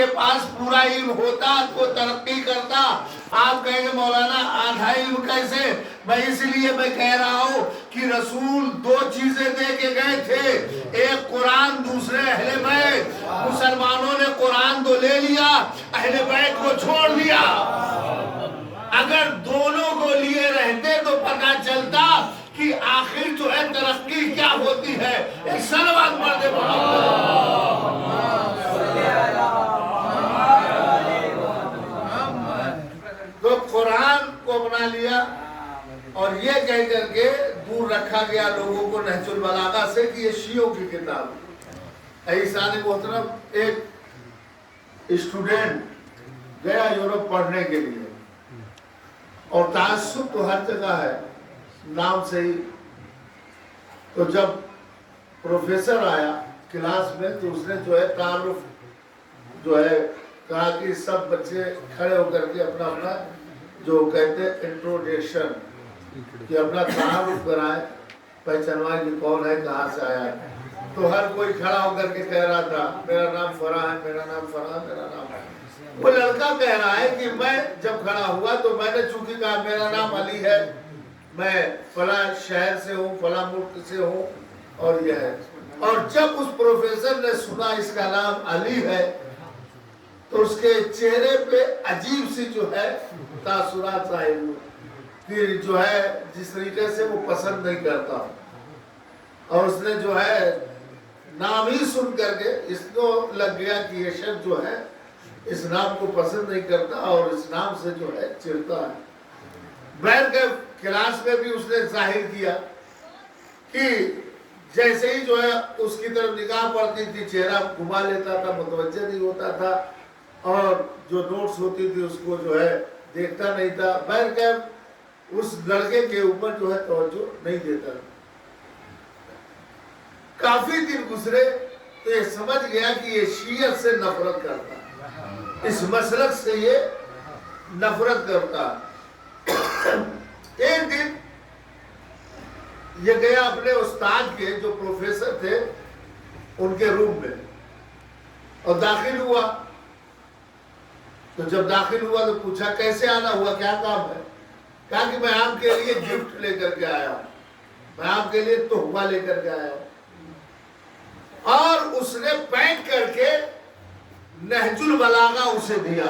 کے پاس پورا علم ہوتا تو ترقی کرتا. آپ کہیں گے مولانا آدھا علم کیسے؟ میں اس لیے میں کہہ رہا ہوں کہ رسول دو چیزیں دے کے گئے تھے، ایک قرآن، دوسرے اہل بیت. مسلمانوں نے قرآن تو لے لیا، اہل بیت کو چھوڑ دیا. اگر دونوں کو لیے رہتے تو پتہ چلتا کہ آخر جو ہے ترقی کیا ہوتی ہے. ایک صلوات پڑھ دے تو قرآن کو بنا لیا اور یہ کہہ کر کے دور رکھا گیا لوگوں کو نہج البلاغہ سے کہ یہ شیعوں کی کتاب ہے. عیسیٰ محترم ایک اسٹوڈنٹ گیا یورپ پڑھنے کے لیے اور تعصب تو ہر جگہ ہے نام سے ہی. تو جب پروفیسر آیا کلاس میں تو اس نے جو ہے تعارف جو ہے کہا کہ سب بچے کھڑے ہو کر کے اپنا اپنا جو کہتے ہیں انٹروڈکشن کہ اپنا تعارف کرائیں، پہچانوائیں کہ کون ہے، کہاں سے آیا ہے. تو ہر کوئی کھڑا ہو کر کے کہہ رہا تھا میرا نام فلاں ہے، میرا نام فلاں، میرا نام ہے. وہ لڑکا کہہ رہا ہے کہ میں جب کھڑا ہوا تو میں نے چونکہ کہا میرا نام علی ہے، میں فلاں شہر سے ہوں، فلاں ملک سے ہوں اور یہ ہے. اور جب اس پروفیسر نے سنا اس کا نام علی ہے تو اس کے چہرے پہ عجیب سی جو ہے تاثرات ظاہر ہوئے کہ جو ہے جس طریقے سے وہ پسند نہیں کرتا. اور اس نے جو ہے نام ہی سن کر کے اس کو لگ گیا کہ یہ شخص جو ہے اس نام کو پسند نہیں کرتا اور اس نام سے جو ہے چڑھتا ہے. بیٹھ کے کلاس میں بھی اس نے ظاہر کیا کہ جیسے ہی جو ہے اس کی طرف نگاہ پڑتی تھی چہرہ گھما لیتا تھا، متوجہ نہیں ہوتا تھا اور جو نوٹس ہوتی تھی اس کو جو ہے دیکھتا نہیں تھا. بیٹھ کے اس لڑکے کے اوپر جو ہے توجہ نہیں دیتا. کافی دن گزرے تو یہ سمجھ گیا کہ یہ شیعت سے نفرت کرتا ہے، اس مسلک سے یہ نفرت کرتا. ایک دن یہ گیا اپنے استاد کے جو پروفیسر تھے ان کے روم میں اور داخل ہوا. تو جب داخل ہوا تو پوچھا کیسے آنا ہوا، کیا کام ہے؟ کہا کہ میں آپ کے لیے گفٹ لے کر کے آیا ہوں، میں آپ کے لیے تحفہ لے کر کے آیا ہوں. اور اس نے پیک کر کے نہج البلاغہ اسے دیا.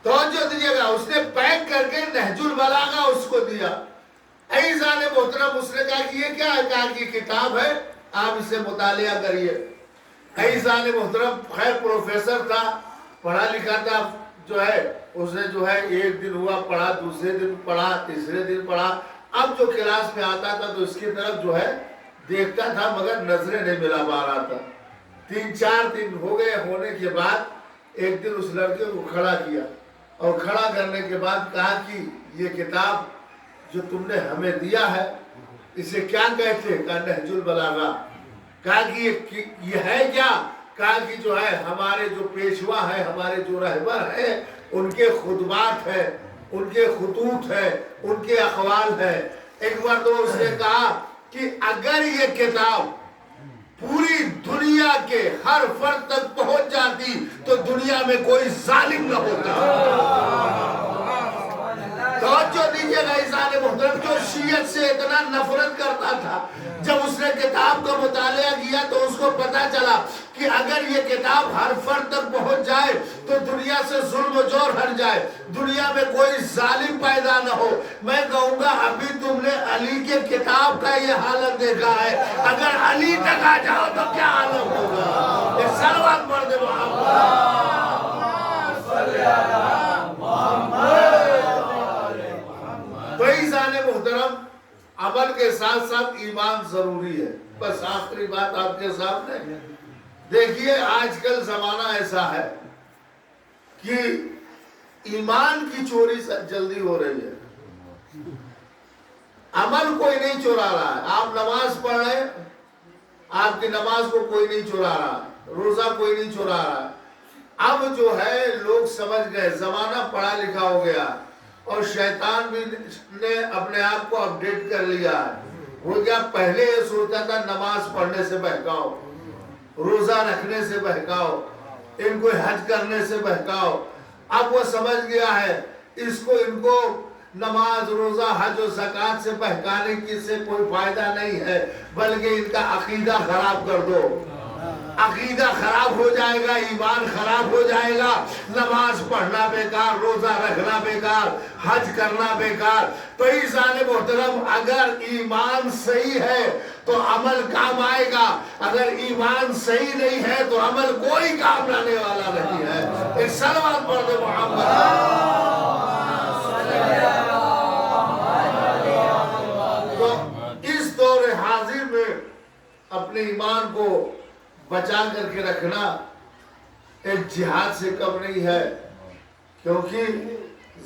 توجہ دیجیے گا، اس نے پیک کر کے نہج البلاغہ اس کو دیا. عیسیٰ نے محترم اس نے کہا کہ یہ کیا ہے؟ کہا کہ کتاب ہے، آپ اسے مطالعہ کریے. عیسیٰ نے محترم خیر پروفیسر تھا، پڑھا لکھا تھا جو ہے اس نے جو ہے ایک دن ہوا پڑھا، دوسرے دن پڑھا، تیسرے دن پڑھا. اب جو کلاس میں آتا تھا تو اس کی طرف جو ہے دیکھتا تھا مگر نظریں نہیں ملا پا رہا تھا. 3-4 دن ہو گئے ہونے کے بعد ایک دن اس لڑکے کو کھڑا کیا اور کھڑا کرنے کے بعد کہا کہ یہ کتاب جو تم نے ہمیں دیا ہے اسے کیا کہتے ہیں؟ کہا نہج البلاغہ. کہا کہ یہ ہے کیا؟ کہا کہ جو ہے ہمارے جو پیشوا ہے، ہمارے جو رہبر ہیں ان کے خطبات ہیں، ان کے خطوط ہیں، ان کے اقوال ہیں. ایک بار تو اس نے کہا کہ اگر یہ کتاب پوری دنیا کے ہر فرد تک پہنچ جاتی تو دنیا میں کوئی ظالم نہ ہوتا. توجہ دیجیے گا، عیسیٰ محترم جو شیعت سے اتنا نفرت کرتا تھا جب اس نے کتاب کا مطالعہ کیا تو اس کو پتا چلا کہ اگر یہ کتاب ہر فرد تک پہنچ جائے تو دنیا سے ظلم و جور ہٹ جائے، دنیا میں کوئی ظالم پیدا نہ ہو. میں کہوں گا ابھی تم نے علی کے کتاب کا یہ حالت دیکھا ہے، اگر علی تک آ جاؤ تو کیا حالت ہوگا. یہ صلوات پڑھ دے تو عیسیٰ محترم عمل کے ساتھ ساتھ ایمان ضروری ہے. بس آخری بات آپ کے سامنے دیکھیے، آج کل زمانہ ایسا ہے کہ ایمان کی چوری جلدی ہو رہی ہے، عمل کوئی نہیں چورا رہا ہے. آپ نماز پڑھ رہے ہیں، آپ کی نماز کو کوئی نہیں چورا رہا، روزہ کوئی نہیں چورا رہا. اب جو ہے لوگ سمجھ گئے، زمانہ پڑھا لکھا ہو گیا اور شیطان بھی نے اپنے آپ کو اپڈیٹ کر لیا ہے. وہ کیا پہلے یہ سوچتا تھا نماز پڑھنے سے بہکاؤ، روزہ رکھنے سے بہکاؤ، ان کو حج کرنے سے بہکاؤ. اب وہ سمجھ گیا ہے ان کو نماز روزہ حج و زکات سے بہکانے کی سے کوئی فائدہ نہیں ہے، بلکہ ان کا عقیدہ خراب کر دو. عقیدہ خراب ہو جائے گا، ایمان خراب ہو جائے گا، نماز پڑھنا بیکار، روزہ رکھنا بیکار، حج کرنا بیکار. تو عزیزان محترم، اگر ایمان صحیح ہے تو عمل کام آئے گا، اگر ایمان صحیح نہیں ہے تو عمل کوئی کام لانے والا نہیں ہے. ایک صلوات پڑھ دے محمد. تو اس دور حاضر میں اپنے ایمان کو بچا کر کے رکھنا ایک جہاد سے کم نہیں ہے، کیونکہ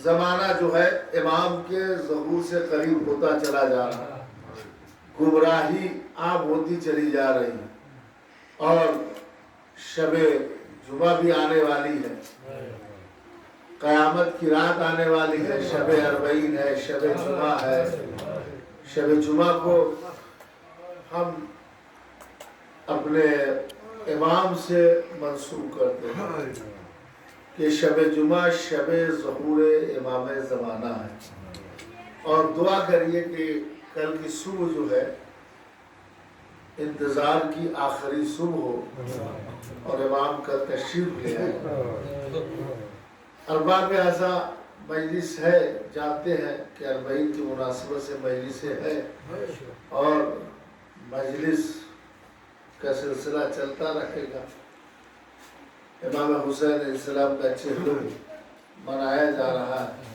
زمانہ جو ہے امام کے ظہور سے قریب ہوتا چلا جا رہا ہے، گمراہی عام ہوتی چلی جا رہی ہے، اور شب جمعہ بھی آنے والی ہے، قیامت کی رات آنے والی ہے، شب اربعین ہے، شب جمعہ ہے. شب جمعہ کو ہم اپنے امام سے منسوب کرتے ہیں کہ شب جمعہ شب ظہور امام زمانہ ہے، اور دعا کریے کہ کل کی صبح جو ہے انتظار کی آخری صبح ہو اور امام کا تشریف لے آئے. ارباب اعضاء مجلس ہے، جانتے ہیں کہ اربعین کی مناسبت سے مجلس ہے، اور مجلس کا سلسلہ چلتا رہے گا. امام حسین علیہ السلام کا چہرہ منایا جا رہا ہے،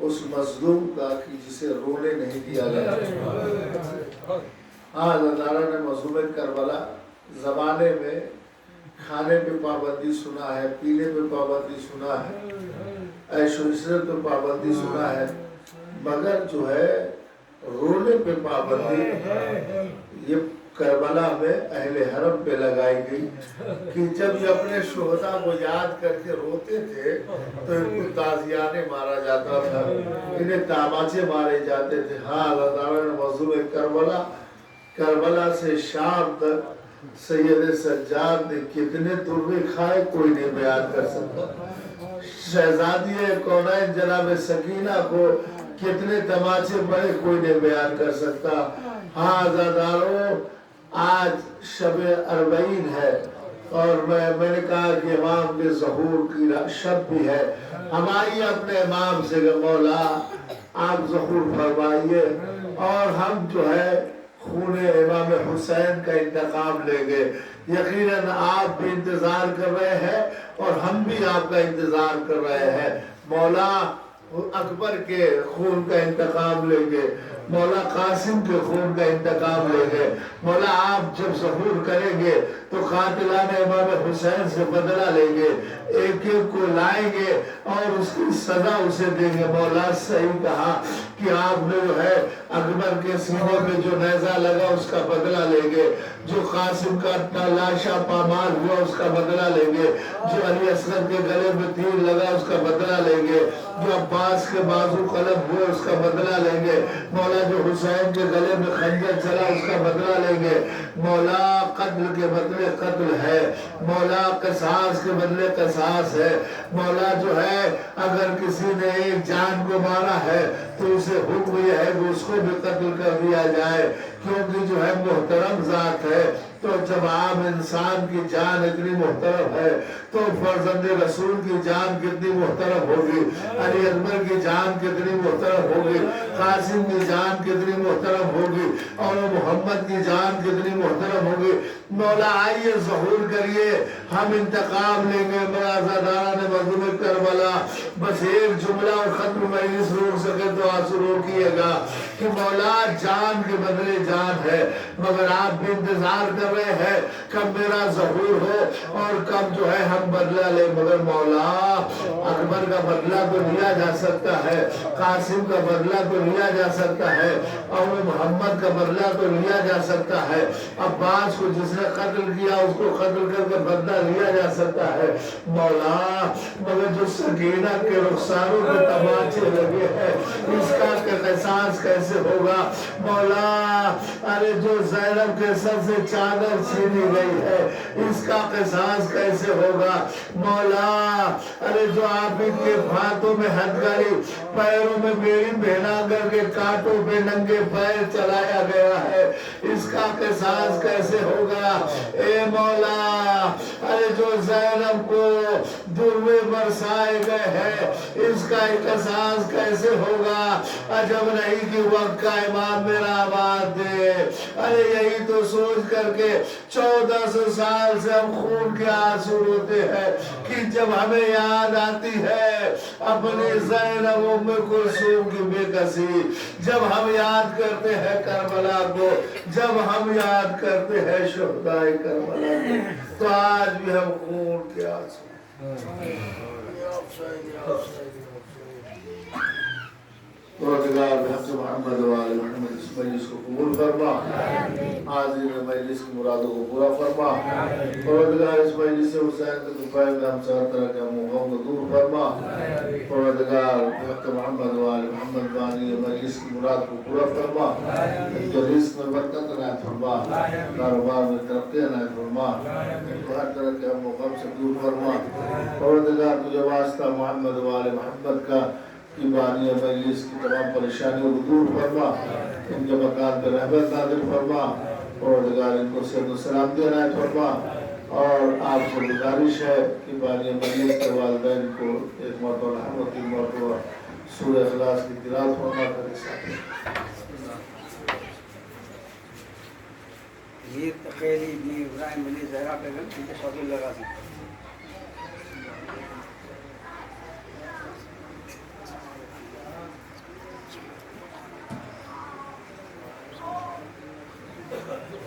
اس مظلوم کا کہ جسے رونے نہیں دیا گیا. ہاں، اللہ تعالیٰ نے مظلوم کربلا زمانے میں کھانے پہ پابندی سنا ہے، پینے پہ پابندی سنا ہے، عیش و عشرت پہ پابندی سنا ہے، مگر جو ہے رونے پہ پابندی یہ کربلا میں اہل حرم پہ لگائی گئی کہ جب یہ اپنے شہداء کو یاد کر کے روتے تھے تو ان کو تازیانے مارا جاتا تھا، انہیں تاماچے مارے جاتے تھے. ہاں، اللہ تعالیٰ نے موضوع کربلا سے شام تک سید سجاد نے کتنے تربے کھائے کوئی نہیں بیان کر سکتا. شہزادی کونین جناب سکینہ کو کتنے تماچے پڑے کوئی نہیں بیان کر سکتا. ہاں عزاداروں، آج شب اربعین ہے، اور میں نے کہا کہ امام کے ظہور کی شب بھی ہے. ہماری اپنے امام سے کہ مولا آپ ظہور فرمائیے، اور ہم جو ہے خون امام حسین کا انتقام لیں گے. یقیناً آپ بھی انتظار کر رہے ہیں اور ہم بھی آپ کا انتظار کر رہے ہیں. مولا اکبر کے خون کا انتقام لیں گے، مولا قاسم کے خون کا انتقام لیں گے. مولا آپ جب ظہور کریں گے تو قاتلان امام حسین سے بدلہ لیں گے، ایک ایک کو لائیں گے اور اس کی سزا اسے دیں گے. مولا صحیح کہا کہ آپ نے جو ہے اکبر کے سینے پہ جو نیزہ لگا اس کا بدلہ لیں گے، جو قاسم کا لاشا پامال ہوا اس کا بدلہ لیں گے، جو علی اصغر کے گلے میں تیر لگا اس کا بدلہ لیں گے، جو عباس کے بازو قلب ہوئے اس کا بدلہ لیں گے. مولا جو حسین کے گلے میں خنجر چلا اس کا بدلہ لیں گے. مولا قتل کے بدلے قتل ہے، مولا قصاص کے بدلے قصاص ہے. مولا جو ہے اگر کسی نے ایک جان کو مارا ہے تو اسے حکم یہ ہے کہ اس کو بھی قتل کر دیا جائے، کیونکہ جو ہے محترم ذات ہے. تو جب عام انسان کی جان اتنی محترم ہے تو فرزند رسول کی جان کتنی محترم ہوگی، علی اکبر کی جان کتنی محترم ہوگی، قاسم کی جان کتنی محترم ہوگی، اور محمد کی جان کتنی محترم ہوگی. مولا آئیے ظہور کریے، ہم انتقام لیں گے. مرازادارہ نے مظلوم کربلا بس ایک جملہ اور ختم مجلس روک سکے تو آنسو روکیے گا کہ مولا جان کے بدلے جان ہے، مگر آپ بھی انتظار کر رہے ہیں کب میرا ظہور ہو اور کب جو ہے ہم بدلہ لیں. مگر مولا اکبر کا بدلہ تو لیا جا سکتا ہے، قاسم کا بدلہ تو لیا جا سکتا ہے، اور محمد کا بدلہ تو لیا جا سکتا ہے، عباس کو جس نے قتل کیا اس کو قتل کر کے بدلہ لیا جا سکتا ہے. مولا مگر جو سکینہ کے رخساروں پہ تماچے لگے ہیں اس کا قصاص کیسے ہوگا؟ مولا ارے جو زینب کے سر سے چادر چھینی گئی ہے اس کا قصاص کیسے ہوگا مولا ارے جو آپ ان کے ہاتھوں میں ہتھکڑی پیروں میں بیڑی پہنا کر کے کانٹوں پہ ننگے پیر چلایا گیا ہے اس کا قصاص کیسے ہوگا اے مولا ارے جو زینب کو درے برسائے گئے ہیں اس کا قصاص کیسے ہوگا عجب نہیں کہ وقت کا امام میرا آباد دے ارے یہی تو سوچ کر کے 1400 سال سے ہم خون کے آنسو روتے ہیں کہ جب ہمیں یاد آتی ہے اپنی زینب ام کلثوم کی بے کسی جب ہم یاد کرتے ہیں کربلا کو جب ہم یاد کرتے ہیں شہداء کربلا کو تو آج بھی ہم خون کے آنسو پروردگار بحق محمد و آل محمد اس مجلس کو قبول فرما حاضرین مجلس کی مرادوں کو پورا فرما پروردگار اس مجلس سے حسین کے دفاع میں ہم سے ہر طرح کے غم کو دور فرما پروردگار بحق محمد و آل محمد بانی مجلس کی مراد کو پورا فرما ان کے رزق میں برکت عنایت فرما کاروبار میں ترقی عنایت فرما ان کو ہر طرح کے غم سے دور فرما پروردگار تجھے واسطہ محمد و آل محمد کا کی بانی مجلس کی تمام پریشانیوں کو دور فرما ان کے مکان پر رحمت نازل فرما پروردگار ان کو صحت و سلامتی عنایت فرما اور آپ سے گزارش ہے کہ بانی مجلس کے والدین کو ایک مرتبہ رحمت کی مرتبہ سورہ اخلاص کی تلاوت فرما کرے یہ تقیلی ابن ابراہیم علی زہرا بیگم کی شوقی لگا دی